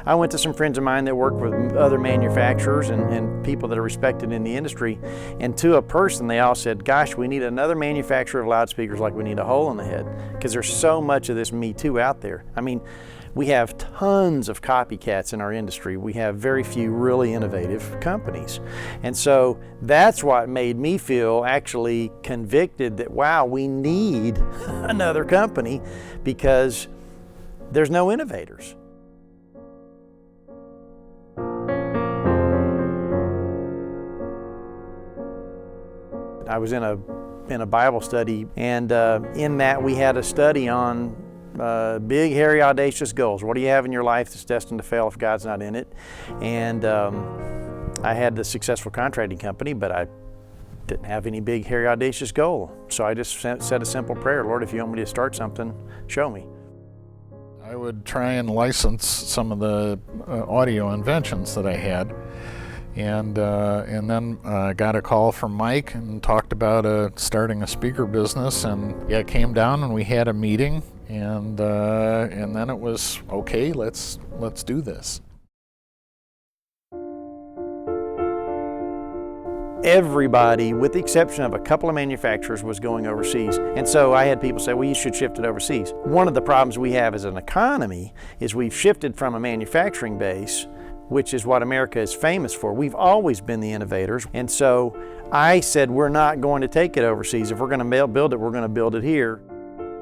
I went to some friends of mine that work with other manufacturers and people that are respected in the industry, and to a person they all said, gosh, we need another manufacturer of loudspeakers like we need a hole in the head, because there's so much of this Me Too out there. I mean, we have tons of copycats in our industry. We have very few really innovative companies. And so that's what made me feel actually convicted that, wow, we need another company because there's no innovators. I was in a Bible study, and in that we had a study on big, hairy, audacious goals. What do you have in your life that's destined to fail if God's not in it? And I had the successful contracting company, but I didn't have any big, hairy, audacious goal. So I just said a simple prayer, Lord, if you want me to start something, show me. I would try and license some of the audio inventions that I had. And then got a call from Mike and talked about starting a speaker business, and yeah, came down and we had a meeting, and then it was okay. Let's do this. Everybody, with the exception of a couple of manufacturers, was going overseas. And so I had people say, well, you should shift it overseas. One of the problems we have as an economy is we've shifted from a manufacturing base, which is what America is famous for. We've always been the innovators. And so I said, we're not going to take it overseas. If we're going to build it, we're going to build it here.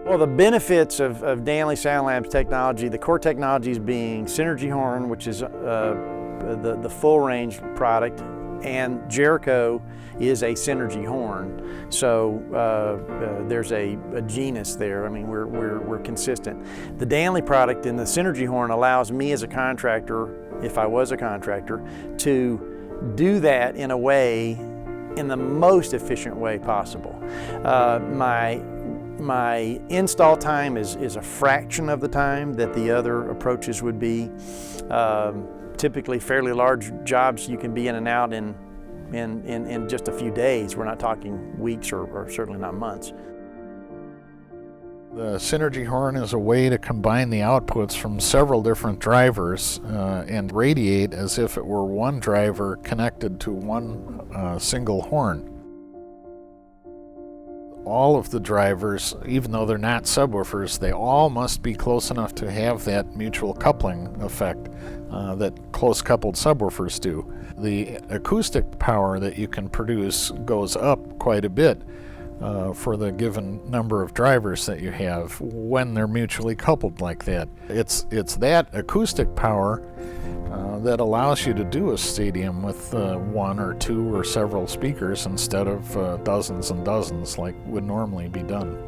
Well, the benefits of Danley Sound Labs technology, the core technologies being Synergy Horn, which is the full range product, and Jericho is a Synergy horn. So there's a genus there. I mean, we're consistent. The Danley product in the Synergy horn allows me as a contractor, if I was a contractor, to do that in a way, in the most efficient way possible. My install time is a fraction of the time that the other approaches would be. Typically fairly large jobs you can be in and out in just a few days. We're not talking weeks or certainly not months. The Synergy horn is a way to combine the outputs from several different drivers and radiate as if it were one driver connected to one single horn. All of the drivers, even though they're not subwoofers, they all must be close enough to have that mutual coupling effect that close-coupled subwoofers do. The acoustic power that you can produce goes up quite a bit for the given number of drivers that you have when they're mutually coupled like that. It's that acoustic power that allows you to do a stadium with one or two or several speakers instead of dozens and dozens like would normally be done.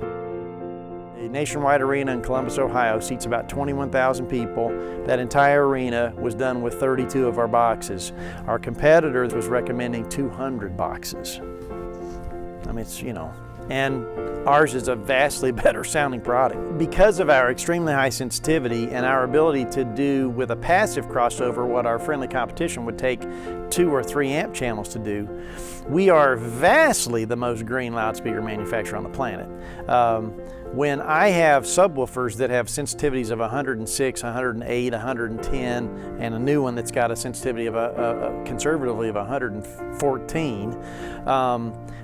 The Nationwide Arena in Columbus, Ohio seats about 21,000 people. That entire arena was done with 32 of our boxes. Our competitor was recommending 200 boxes. I mean, it's, and ours is a vastly better sounding product. Because of our extremely high sensitivity and our ability to do with a passive crossover what our friendly competition would take 2 or 3 amp channels to do, we are vastly the most green loudspeaker manufacturer on the planet. When I have subwoofers that have sensitivities of 106, 108, 110, and a new one that's got a sensitivity of conservatively of 114,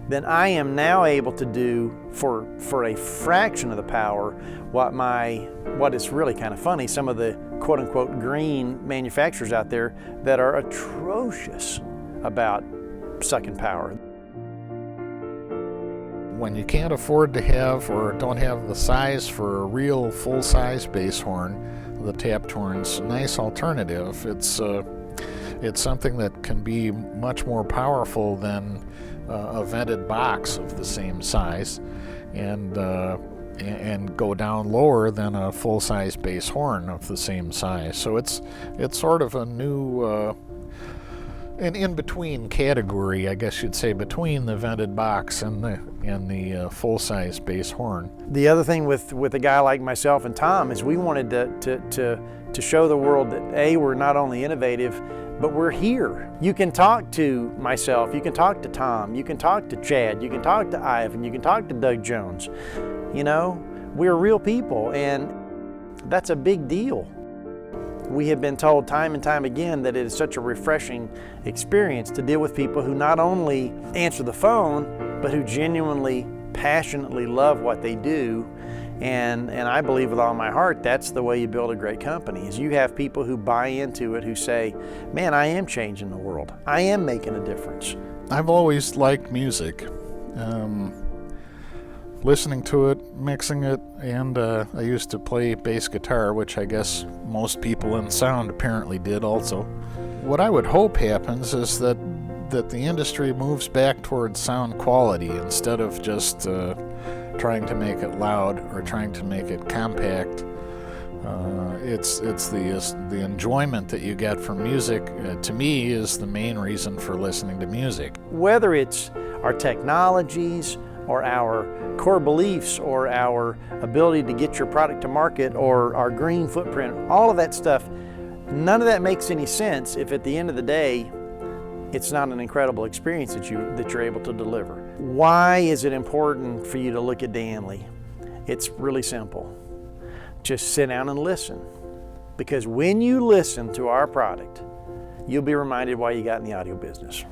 then I am now able to do for a fraction of the power what is really kind of funny, some of the quote-unquote green manufacturers out there that are atrocious about sucking power. When you can't afford to have or don't have the size for a real full-size bass horn, the tapped horn's a nice alternative. It's something that can be much more powerful than a vented box of the same size, and go down lower than a full-size bass horn of the same size. So it's sort of a new an in-between category, I guess you'd say, between the vented box and the full-size bass horn. The other thing with a guy like myself and Tom is we wanted to show the world that A, we're not only innovative, but we're here. You can talk to myself, you can talk to Tom, you can talk to Chad, you can talk to Ivan, you can talk to Doug Jones. We're real people, and that's a big deal. We have been told time and time again that it is such a refreshing experience to deal with people who not only answer the phone, but who genuinely, passionately love what they do. And I believe with all my heart that's the way you build a great company, is you have people who buy into it, who say, man, I am changing the world. I am making a difference. I've always liked music. Listening to it, mixing it, and I used to play bass guitar, which I guess most people in sound apparently did also. What I would hope happens is that the industry moves back towards sound quality instead of just trying to make it loud or trying to make it compact. It's the enjoyment that you get from music, to me, is the main reason for listening to music. Whether it's our technologies or our core beliefs or our ability to get your product to market or our green footprint, all of that stuff, none of that makes any sense if at the end of the day it's not an incredible experience that you're able to deliver. Why is it important for you to look at Danley? It's really simple. Just sit down and listen. Because when you listen to our product, you'll be reminded why you got in the audio business.